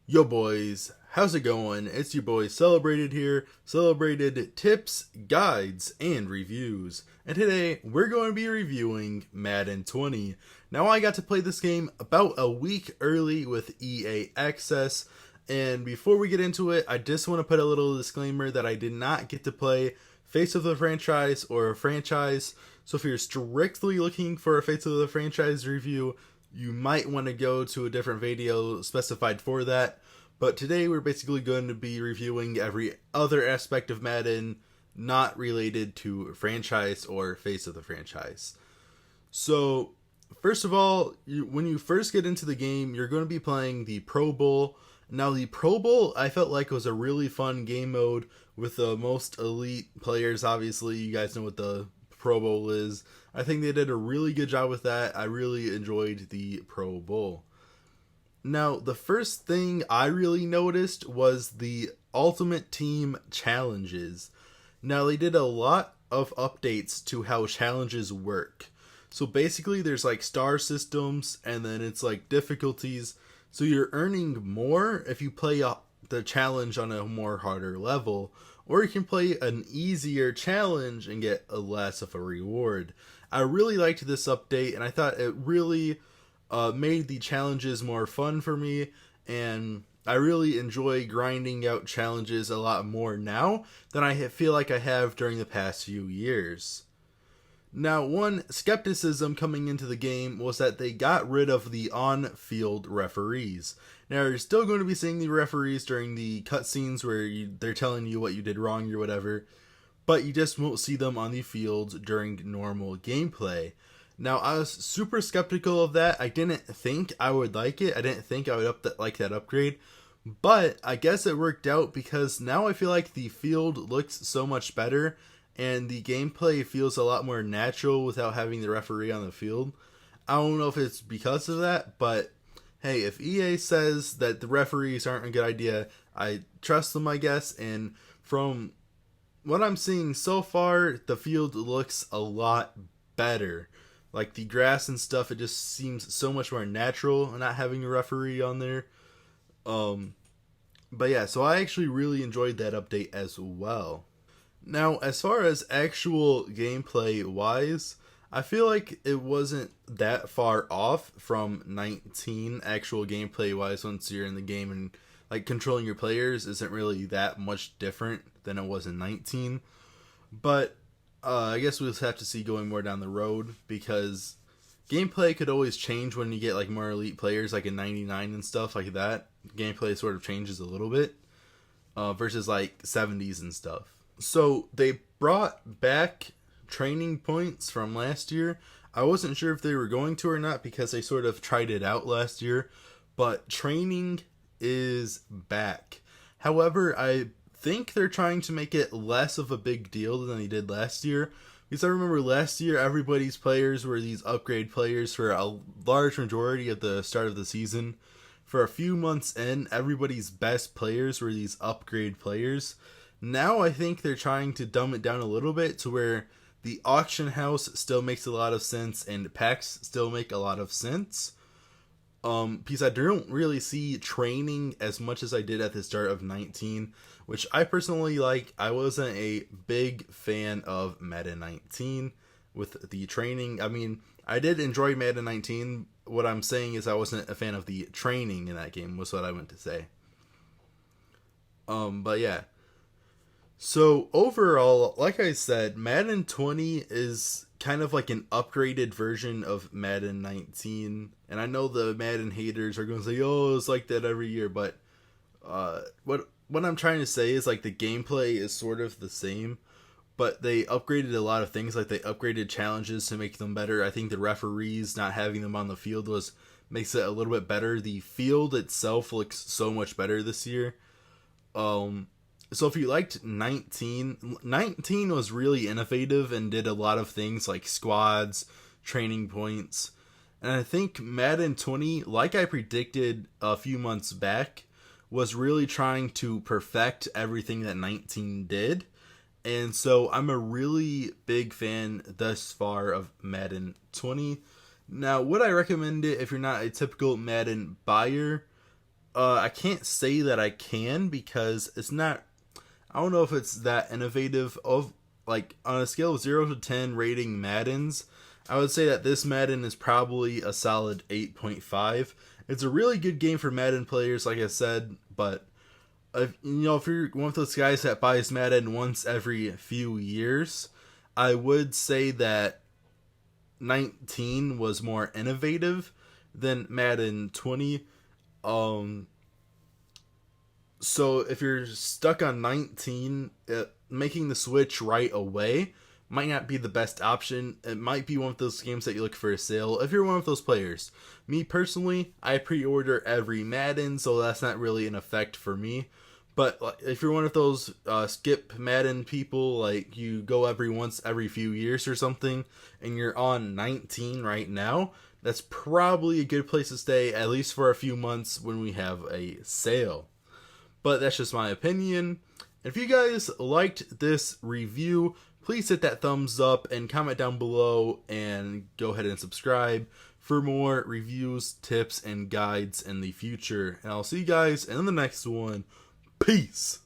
Yo boys, how's it going? It's your boy Celebrated here, Celebrated Tips, Guides, and Reviews. And today we're going to be reviewing Madden 20. Now I got to play this game about a week early with EA Access, and before we get into it, I just want to put a little disclaimer that I did not get to play Face of the Franchise or a franchise, so if you're strictly looking for a Face of the Franchise review, you might want to go to a different video specified for that. But today we're basically going to be reviewing every other aspect of Madden not related to franchise or face of the franchise. So, first of all, when you first get into the game, you're going to be playing the Pro Bowl. Now, the Pro Bowl I felt like was a really fun game mode with the most elite players. Obviously, you guys know what the Pro Bowl is. I think they did a really good job with that. I really enjoyed the Pro Bowl. Now, the first thing I really noticed was the Ultimate Team challenges. Now, they did a lot of updates to how challenges work. So basically, there's like star systems, and then it's like difficulties. So you're earning more if you play the challenge on a more harder level, or you can play an easier challenge and get a less of a reward. I really liked this update, and I thought it really made the challenges more fun for me, and I really enjoy grinding out challenges a lot more now than I feel like I have during the past few years. Now, one skepticism coming into the game was that they got rid of the on-field referees. Now, you're still going to be seeing the referees during the cutscenes where they're telling you what you did wrong or whatever, but you just won't see them on the field during normal gameplay. Now, I was super skeptical of that. I didn't think I would like it. I didn't think I would like that upgrade. But I guess it worked out because now I feel like the field looks so much better and the gameplay feels a lot more natural without having the referee on the field. I don't know if it's because of that, but hey, if EA says that the referees aren't a good idea, I trust them, I guess. And from what I'm seeing so far, the field looks a lot better. Like the grass and stuff, it just seems so much more natural not having a referee on there. But yeah, so I actually really enjoyed that update as well. Now, as far as actual gameplay wise, I feel like it wasn't that far off from 19 actual gameplay wise. Once you're in the game, and like controlling your players isn't really that much different than it was in 19. But I guess we'll just have to see going more down the road, because gameplay could always change when you get like more elite players, like in 99 and stuff like that. Gameplay sort of changes a little bit versus like 70s and stuff. So they brought back training points from last year. I wasn't sure if they were going to or not because they sort of tried it out last year, but training is back. However, I think they're trying to make it less of a big deal than they did last year, because I remember last year everybody's players were these upgrade players for a large majority at the start of the season. For a few months in, everybody's best players were these upgrade players. Now I think they're trying to dumb it down a little bit to where the auction house still makes a lot of sense and packs still make a lot of sense. Because I don't really see training as much as I did at the start of 19, which I personally like. I wasn't a big fan of Madden 19 with the training. I mean, I did enjoy Madden 19. What I'm saying is I wasn't a fan of the training in that game, was what I meant to say. But yeah. So overall, like I said, Madden 20 is kind of like an upgraded version of Madden 19. And I know the Madden haters are going to say, "Oh, it's like that every year." But what I'm trying to say is like the gameplay is sort of the same, but they upgraded a lot of things. Like they upgraded challenges to make them better. I think the referees not having them on the field makes it a little bit better. The field itself looks so much better this year. So if you liked 19, 19 was really innovative and did a lot of things like squads, training points. And I think Madden 20, like I predicted a few months back, was really trying to perfect everything that 19 did. And so I'm a really big fan thus far of Madden 20. Now, would I recommend it if you're not a typical Madden buyer? I can't say that I can because it's not. I don't know if it's that innovative. Of like on a scale of 0 to 10 rating Maddens, I would say that this Madden is probably a solid 8.5. It's a really good game for Madden players, like I said, but if you're one of those guys that buys Madden once every few years, I would say that 19 was more innovative than Madden 20. Um, so if you're stuck on 19, making the switch right away might not be the best option. It might be one of those games that you look for a sale if you're one of those players. Me personally, I pre-order every Madden, so that's not really an effect for me. But if you're one of those skip Madden people, like you go every few years or something, and you're on 19 right now, that's probably a good place to stay, at least for a few months when we have a sale. But that's just my opinion. If you guys liked this review, please hit that thumbs up and comment down below, and go ahead and subscribe for more reviews, tips, and guides in the future. And I'll see you guys in the next one. Peace!